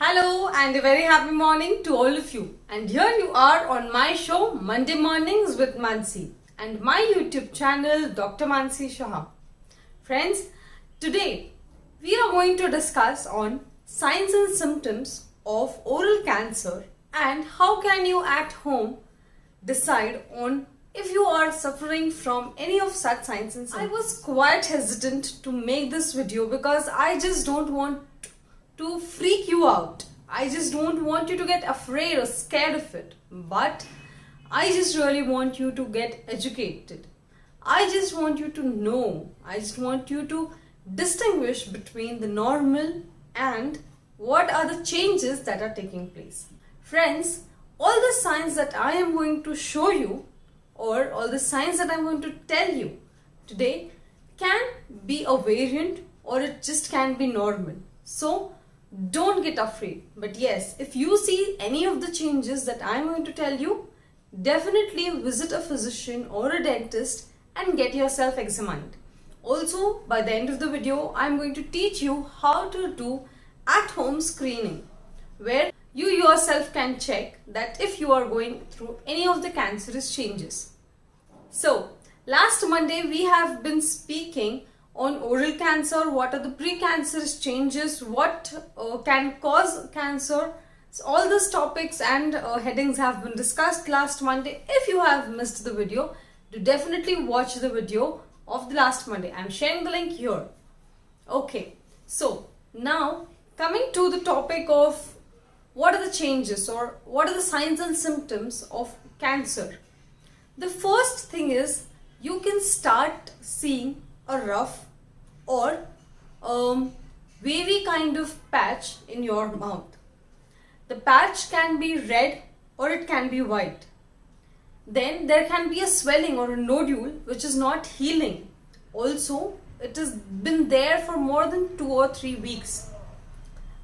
Hello and a very happy morning to all of you. And here you are on my show Monday Mornings with Mansi and my YouTube channel Dr. Mansi Shah. Friends, today we are going to discuss on signs and symptoms of oral cancer and how can you at home decide on if you are suffering from any of such signs and symptoms. I was quite hesitant to make this video because I just don't want to freak you out. I just don't want you to get afraid or scared of it. But I just really want you to get educated. I just want you to know. I just want you to distinguish between the normal and what are the changes that are taking place. Friends, all the signs that I am going to show you or all the signs that I'm going to tell you today can be a variant or it just can be normal. So don't get afraid. But yes, if you see any of the changes that I'm going to tell you, definitely visit a physician or a dentist and get yourself examined. Also, by the end of the video, I'm going to teach you how to do at-home screening, where you yourself can check that if you are going through any of the cancerous changes. So, last Monday we have been speaking on oral cancer, what are the precancerous changes, what can cause cancer. So all these topics and headings have been discussed last Monday. If you have missed the video, do definitely watch the video of the last Monday. I'm sharing the link here. Okay, so now coming to the topic of what are the changes or what are the signs and symptoms of cancer. The first thing is you can start seeing a rough or wavy kind of patch in your mouth. The patch can be red or it can be white. Then there can be a swelling or a nodule which is not healing. Also, it has been there for more than 2 or 3 weeks.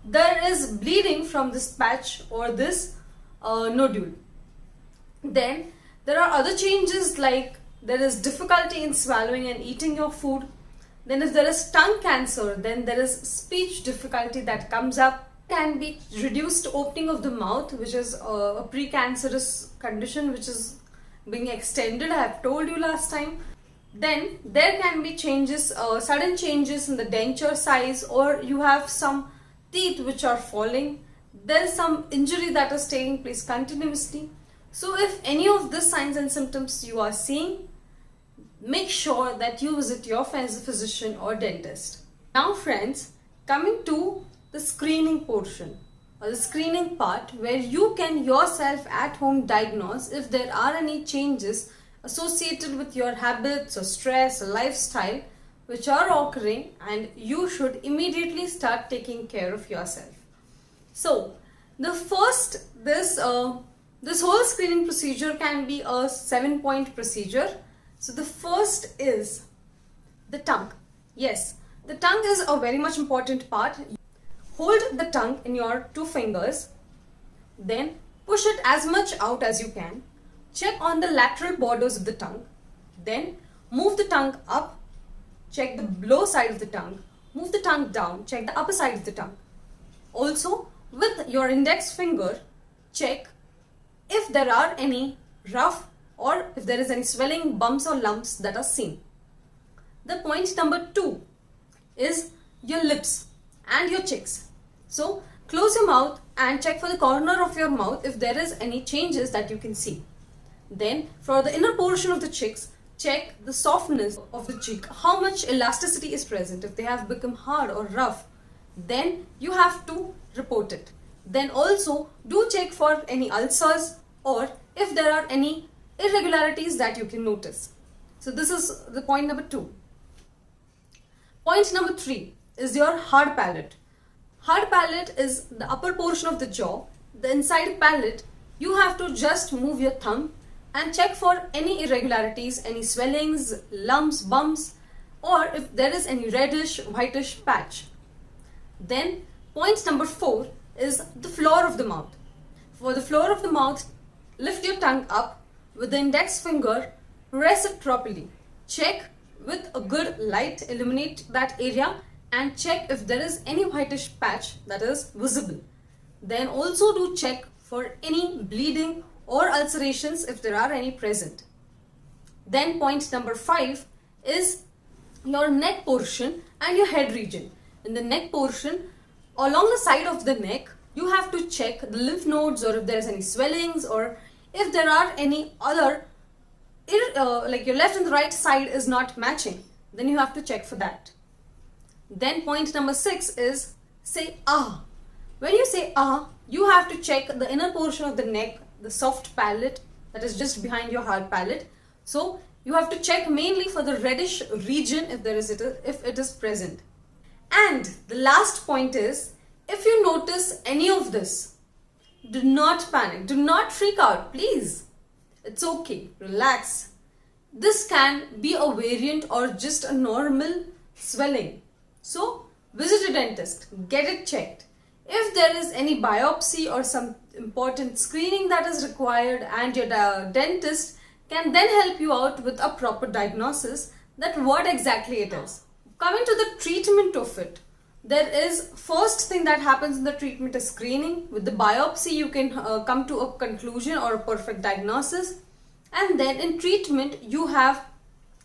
There is bleeding from this patch or this nodule. Then there are other changes like there is difficulty in swallowing and eating your food. Then if there is tongue cancer, then there is speech difficulty that comes up. Can be reduced opening of the mouth, which is a precancerous condition which is being extended. I have told you last time. Then there can be changes, sudden changes in the denture size, or you have some teeth which are falling. There is some injury that is taking place continuously. So if any of these signs and symptoms you are seeing, make sure that you visit your physician or dentist. Now friends, coming to the screening portion or the screening part where you can yourself at home diagnose if there are any changes associated with your habits or stress or lifestyle which are occurring, and you should immediately start taking care of yourself. So the first, this whole screening procedure can be a 7-point procedure. So the first is the tongue. Yes, the tongue is a very much important part. Hold the tongue in your 2 fingers. Then push it as much out as you can. Check on the lateral borders of the tongue. Then move the tongue up. Check the lower side of the tongue. Move the tongue down. Check the upper side of the tongue. Also, with your index finger, check if there are any rough or if there is any swelling, bumps or lumps that are seen. The point number 2 is your lips and your cheeks. So close your mouth and check for the corner of your mouth if there is any changes that you can see. Then for the inner portion of the cheeks, check the softness of the cheek, how much elasticity is present. If they have become hard or rough, then you have to report it. Then also do check for any ulcers or if there are any irregularities that you can notice. So this is the point number 2. Point number 3 is your hard palate. Hard palate is the upper portion of the jaw. The inside palate, you have to just move your thumb and check for any irregularities, any swellings, lumps, bumps, or if there is any reddish, whitish patch. Then point number 4 is the floor of the mouth. For the floor of the mouth, lift your tongue up. With the index finger, press it properly. Check with a good light, illuminate that area and check if there is any whitish patch that is visible. Then also do check for any bleeding or ulcerations if there are any present. Then point number 5 is your neck portion and your head region. In the neck portion, along the side of the neck, you have to check the lymph nodes, or if there is any swellings, or if there are any other, like your left and the right side is not matching, then you have to check for that. Then point number 6 is say ah. When you say ah, you have to check the inner portion of the neck, the soft palate that is just behind your hard palate. So you have to check mainly for the reddish region if it is present. And the last point is, if you notice any of this, do not panic, do not freak out, please. It's okay, relax. This can be a variant or just a normal swelling. So visit a dentist, get it checked. If there is any biopsy or some important screening that is required, and your dentist can then help you out with a proper diagnosis that what exactly it is. Coming to the treatment of it, there is first thing that happens in the treatment is screening. With the biopsy you can come to a conclusion or a perfect diagnosis, and then in treatment you have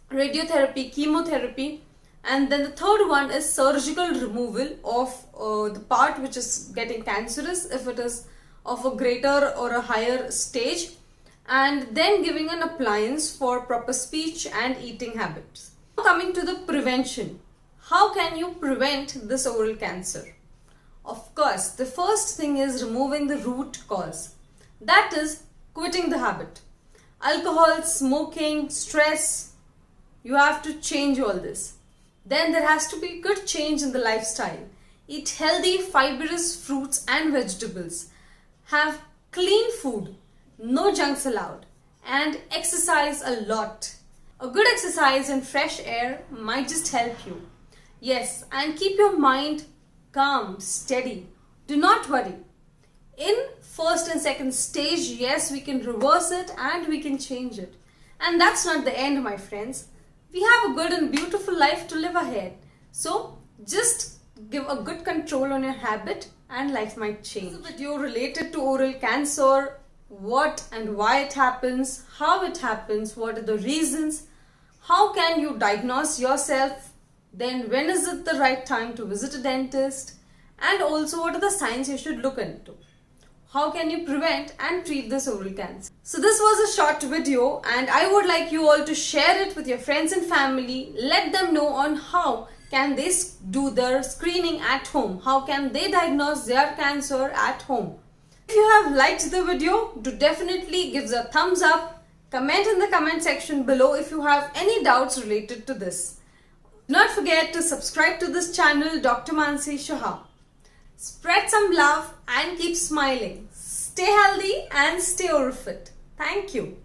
radiotherapy, chemotherapy, and then the third one is surgical removal of the part which is getting cancerous if it is of a greater or a higher stage, and then giving an appliance for proper speech and eating habits. Coming to the prevention, how can you prevent this oral cancer? Of course, the first thing is removing the root cause, that is quitting the habit. Alcohol, smoking, stress, you have to change all this. Then there has to be good change in the lifestyle. Eat healthy, fibrous fruits and vegetables. Have clean food, no junks allowed, and exercise a lot. A good exercise in fresh air might just help you. Yes, and keep your mind calm, steady. Do not worry. In first and second stage, yes, we can reverse it and we can change it. And that's not the end, my friends. We have a good and beautiful life to live ahead. So just give a good control on your habit and life might change. This is a video related to oral cancer, what and why it happens, how it happens, what are the reasons, how can you diagnose yourself, then when is it the right time to visit a dentist, and also what are the signs you should look into. How can you prevent and treat this oral cancer? So this was a short video, and I would like you all to share it with your friends and family. Let them know on how can they do their screening at home. How can they diagnose their cancer at home. If you have liked the video, do definitely give a thumbs up. Comment in the comment section below if you have any doubts related to this. Do not forget to subscribe to this channel, Dr. Mansi Shah. Spread some love and keep smiling. Stay healthy and stay oral fit. Thank you.